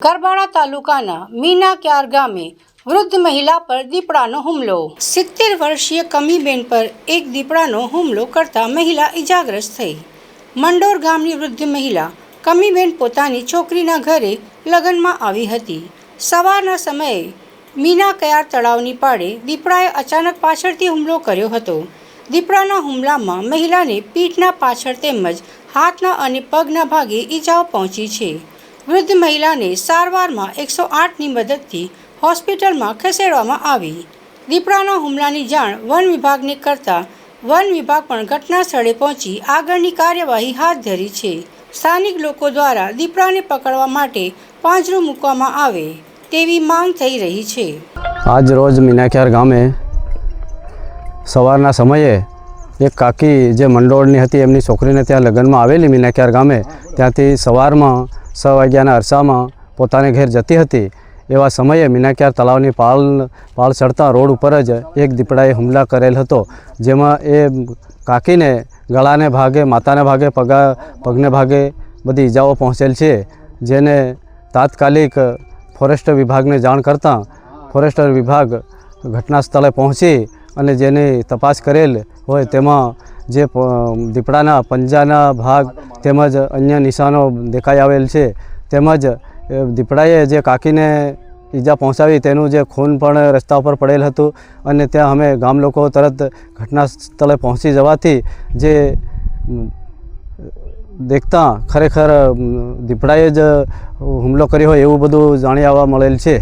ગરબાડા તાલુકાના મીનાક્યાર ગામે વૃદ્ધ મહિલા પર દીપડાનો હુમલો। 70 વર્ષીય કમીબેન પર એક દીપડાનો હુમલો કરતા મહિલા ઇજાગ્રસ્ત થઈ। મંડોર ગામની વૃદ્ધ મહિલા કમીબેન પોતાની છોકરીના ઘરે લગ્નમાં આવી હતી। સવારના સમયે મીનાક્યાર તળાવની પાળે દીપડાએ અચાનક પાછળથી હુમલો કર્યો હતો। દીપડાના હુમલામાં મહિલાને પીઠના પાછળ તેમજ હાથના અને પગના ભાગે ઈજાઓ પહોંચી છે। વૃદ્ધ મહિલાને સારવારમાં 108ની મદદથી હોસ્પિટલમાં ખસેડવામાં આવી। દીપડાના હુમલાની જાણ વન વિભાગને કરતા વન વિભાગ પણ ઘટના સ્થળે પહોંચી આગળની કાર્યવાહી હાથ ધરી છે। સ્થાનિક લોકો દ્વારા દીપડાને પકડવા માટે પાંજરું મૂકવામાં આવે તેવી માંગ થઈ રહી છે। આજ રોજ મીનાક્યાર ગામે સવારના સમયે એક કાકી જે મંડોળની હતી એમની છોકરીને ત્યાં લગ્નમાં આવેલી મીનાક્યાર ગામે ત્યાંથી સવારમાં 6 વાગ્યાના અરસામાં પોતાને ઘેર જતી હતી। એવા સમયે મીનાક્યાર તળાવની પાળ ચડતા રોડ ઉપર જ એક દીપડાએ હુમલા કરેલ હતો, જેમાં એ કાકીને ગળાને ભાગે, માથાને ભાગે, પગને ભાગે બધી ઈજાઓ પહોંચેલ છે, જેને તાત્કાલિક ફોરેસ્ટ વિભાગને જાણ કરતાં ફોરેસ્ટર વિભાગ ઘટના સ્થળે પહોંચી અને જેની તપાસ કરેલ હોય તેમાં જે દીપડાના પંજાના ભાગ તેમજ અન્ય નિશાનો દેખાઈ આવેલ છે, તેમજ દીપડાએ જે કાકીને ઈજા પહોંચાવી તેનું જે ખૂન પણ રસ્તા ઉપર પડેલ હતું અને ત્યાં અમે ગામ લોકો તરત ઘટના સ્થળે પહોંચી જવાથી જે દેખતા ખરેખર દીપડાએ જ હુમલો કર્યો હોય એવું બધું જાણી આવવા મળેલ છે।